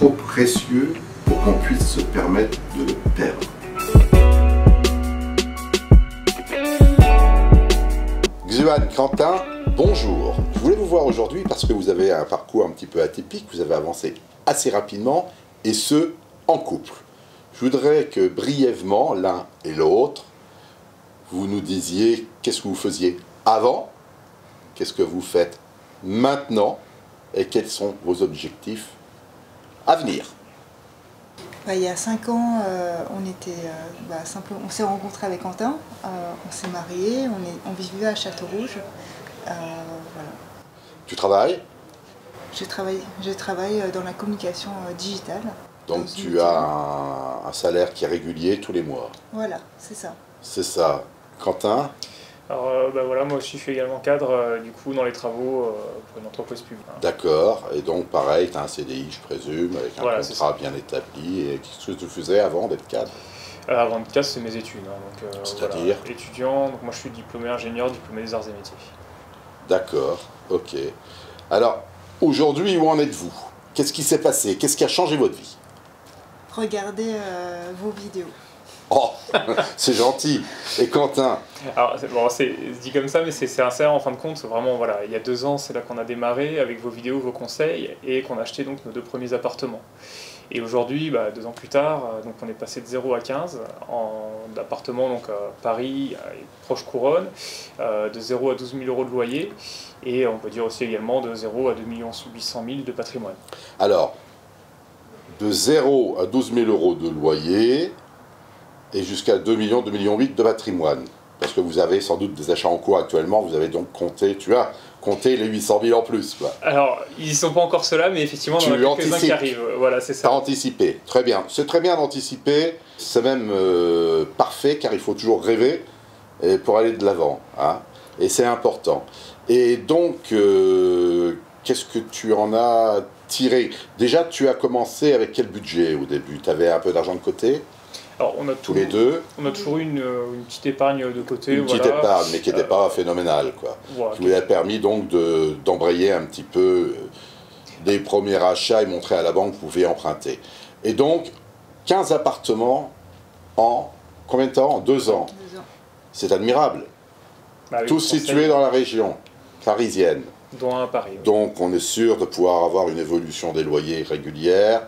trop précieux pour qu'on puisse se permettre de le perdre. Xuan, Quentin, bonjour. Je voulais vous voir aujourd'hui parce que vous avez un parcours un petit peu atypique, vous avez avancé assez rapidement, et ce, en couple. Je voudrais que brièvement, l'un et l'autre, vous nous disiez qu'est-ce que vous faisiez avant, qu'est-ce que vous faites maintenant, et quels sont vos objectifs à venir. Il y a 5 ans, on s'est rencontrés avec Quentin, on s'est mariés, on vivait à Château-Rouge. Voilà. Tu travailles? Je travaille dans la communication digitale. Donc tu as un salaire qui est régulier tous les mois. Voilà, c'est ça. C'est ça. Quentin? Alors voilà, moi aussi je suis également cadre du coup dans les travaux pour une entreprise publique. D'accord, et donc pareil, tu as un CDI je présume, avec un contrat bien établi. Et qu'est-ce que tu faisais avant d'être cadre? Avant d'être cadre, c'est mes études. C'est-à-dire voilà, étudiant, donc moi je suis diplômé ingénieur, diplômé des arts et métiers. D'accord, ok. Alors, aujourd'hui, où en êtes-vous? Qu'est-ce qui s'est passé? Qu'est-ce qui a changé votre vie? Regardez vos vidéos. Oh, c'est gentil. Et Quentin? Alors, c'est dit comme ça, mais c'est sincère en fin de compte. Vraiment, voilà, il y a 2 ans, c'est là qu'on a démarré avec vos vidéos, vos conseils, et qu'on a acheté donc nos 2 premiers appartements. Et aujourd'hui, 2 ans plus tard, donc on est passé de 0 à 15 d'appartements donc à Paris et proche couronne, de 0 à 12 000 euros de loyer, et on peut dire aussi également de 0 à 2 800 000 de patrimoine. Alors, de 0 à 12 000 euros de loyer, et jusqu'à 2 millions, 2,8 millions de patrimoine. Parce que vous avez sans doute des achats en cours actuellement, vous avez donc compté, tu as compté les 800 000 en plus, quoi. Alors, ils ne sont pas encore ceux-là, mais effectivement, il y en a quelques-uns qui arrivent. Voilà, c'est ça. Tu as anticipé, très bien. C'est très bien d'anticiper, c'est même parfait, car il faut toujours rêver pour aller de l'avant, hein, et c'est important. Et donc, qu'est-ce que tu en as tiré? Déjà, tu as commencé avec quel budget au début? Tu avais un peu d'argent de côté? Alors, tous les deux. On a toujours eu une petite épargne de côté. Une petite épargne, mais qui n'était pas phénoménale, quoi. Voilà, qui vous a permis donc d'embrayer un petit peu des premiers achats et montrer à la banque que vous pouviez emprunter. Et donc, 15 appartements en combien de temps? En 2 ans. 2 ans. C'est admirable. Tous situés dans la région parisienne. Dont un à Paris. Oui. Donc, on est sûr de pouvoir avoir une évolution des loyers régulière,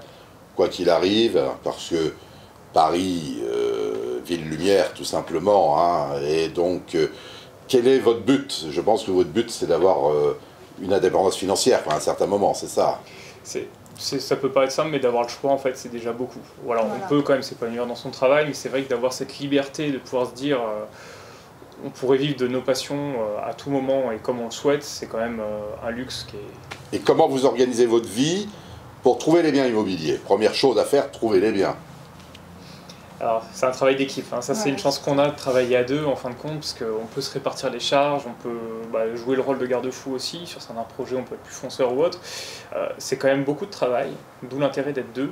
quoi qu'il arrive, parce que Paris, ville lumière tout simplement, hein, et donc quel est votre but? Je pense que votre but c'est d'avoir une indépendance financière à un certain moment, c'est ça? Ça peut paraître simple, mais d'avoir le choix en fait c'est déjà beaucoup. Voilà. On peut quand même s'épanouir dans son travail, mais c'est vrai que d'avoir cette liberté de pouvoir se dire on pourrait vivre de nos passions à tout moment et comme on le souhaite, c'est quand même un luxe qui est... Et comment vous organisez votre vie pour trouver les biens immobiliers? Première chose à faire, trouver les biens. Alors, c'est un travail d'équipe, hein. Ça c'est une chance qu'on a de travailler à 2 en fin de compte, parce qu'on peut se répartir les charges, on peut jouer le rôle de garde-fou aussi, sur certains projets on peut être plus fonceur ou autre. C'est quand même beaucoup de travail, d'où l'intérêt d'être 2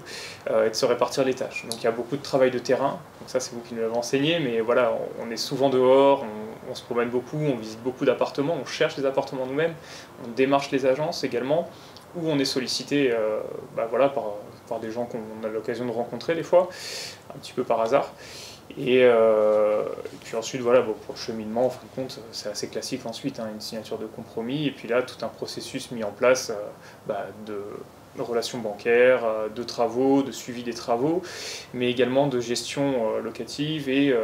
et de se répartir les tâches. Donc il y a beaucoup de travail de terrain, donc ça c'est vous qui nous l'avez enseigné, mais voilà, on est souvent dehors, on se promène beaucoup, on visite beaucoup d'appartements, on cherche des appartements nous-mêmes, on démarche les agences également, où on est sollicité voilà, par des gens qu'on a l'occasion de rencontrer des fois, un petit peu par hasard. Et puis ensuite, voilà, pour le cheminement, en fin de compte, c'est assez classique ensuite, hein, une signature de compromis, et puis là, tout un processus mis en place de relations bancaires, de travaux, de suivi des travaux, mais également de gestion locative et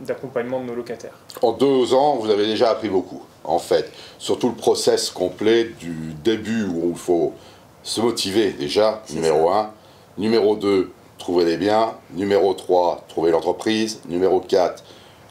d'accompagnement de nos locataires. En 2 ans, vous avez déjà appris beaucoup, en fait, sur tout le process complet du début où il faut se motiver déjà, numéro 1, numéro 2, trouver les biens, numéro 3, trouver l'entreprise, numéro 4,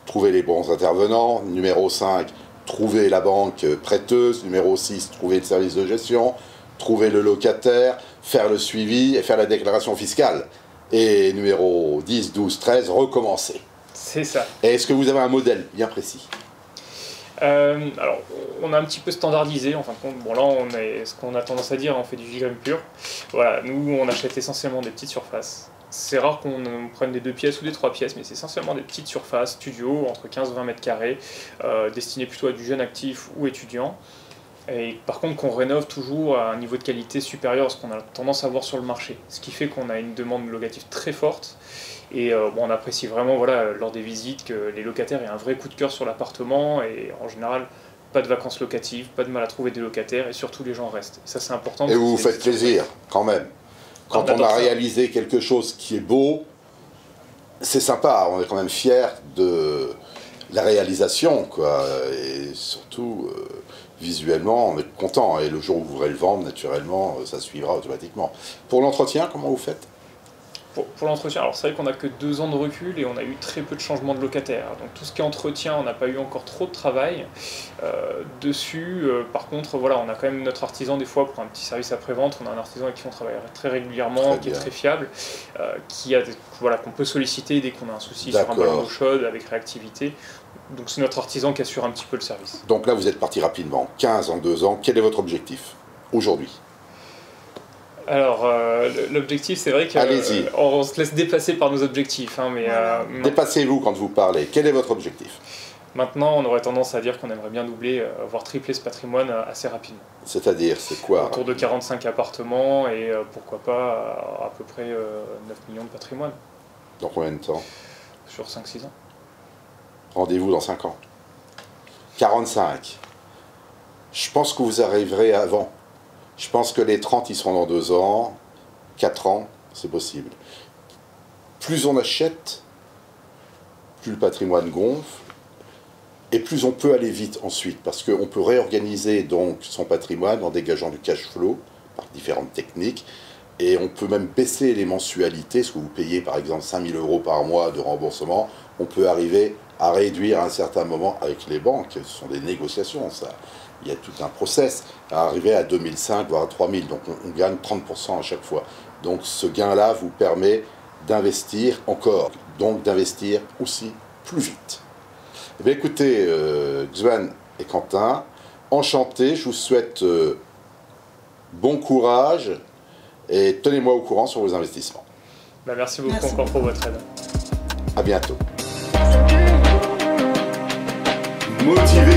trouver les bons intervenants, numéro 5, trouver la banque prêteuse, numéro 6, trouver le service de gestion, trouver le locataire, faire le suivi et faire la déclaration fiscale. Et numéro 10, 12, 13, recommencer. C'est ça. Et est-ce que vous avez un modèle bien précis? Alors, on a un petit peu standardisé en fin de compte. Bon, là, ce qu'on a tendance à dire, on fait du vigram pur. Voilà, nous, on achète essentiellement des petites surfaces. C'est rare qu'on prenne des 2 pièces ou des 3 pièces, mais c'est essentiellement des petites surfaces, studios, entre 15 et 20 mètres carrés, destinées plutôt à du jeune actif ou étudiant. Et par contre qu'on rénove toujours à un niveau de qualité supérieur à ce qu'on a tendance à voir sur le marché. Ce qui fait qu'on a une demande locative très forte. Et bon, on apprécie vraiment voilà, lors des visites que les locataires aient un vrai coup de cœur sur l'appartement. Et en général, pas de vacances locatives, pas de mal à trouver des locataires. Et surtout, les gens restent. Et ça, c'est important. Et vous vous faites plaisir, quand même. Quand on a réalisé quelque chose qui est beau, c'est sympa. On est quand même fiers de la réalisation, quoi. Et surtout... visuellement, on est content, et le jour où vous voudrez le vendre, naturellement, ça suivra automatiquement. Pour l'entretien, comment vous faites? Pour l'entretien, alors c'est vrai qu'on n'a que 2 ans de recul et on a eu très peu de changements de locataires. Donc tout ce qui est entretien, on n'a pas eu encore trop de travail dessus. Par contre, voilà, on a quand même notre artisan des fois pour un petit service après-vente. On a un artisan avec qui on travaille très régulièrement, qui est très fiable, voilà, qu'on peut solliciter dès qu'on a un souci sur un ballon d'eau chaude avec réactivité. Donc c'est notre artisan qui assure un petit peu le service. Donc là, vous êtes parti rapidement, 15 en 2 ans. Quel est votre objectif aujourd'hui? Alors, l'objectif, c'est vrai qu'on se laisse dépasser par nos objectifs. Hein, mais, dépassez-vous quand vous parlez. Quel est votre objectif? Maintenant, on aurait tendance à dire qu'on aimerait bien doubler, voire tripler ce patrimoine assez rapidement. C'est-à-dire, c'est quoi? Autour de 45 appartements et pourquoi pas à peu près 9 millions de patrimoine. Dans combien de temps? Sur 5-6 ans. Rendez-vous dans 5 ans. 45. Je pense que vous arriverez avant. Je pense que les 30, ils seront dans 2 ans. 4 ans, c'est possible. Plus on achète, plus le patrimoine gonfle, et plus on peut aller vite ensuite, parce qu'on peut réorganiser donc son patrimoine en dégageant du cash flow par différentes techniques, et on peut même baisser les mensualités, ce que vous payez par exemple 5 000 € par mois de remboursement, on peut arriver à réduire à un certain moment avec les banques, ce sont des négociations, ça. Il y a tout un process à arriver à 2005, voire à 3000, donc on gagne 30% à chaque fois. Donc ce gain-là vous permet d'investir encore, donc d'investir aussi plus vite. Eh bien, écoutez, Xuan et Quentin, enchanté, je vous souhaite bon courage et tenez-moi au courant sur vos investissements. Merci beaucoup encore pour votre aide. À bientôt. Motivé.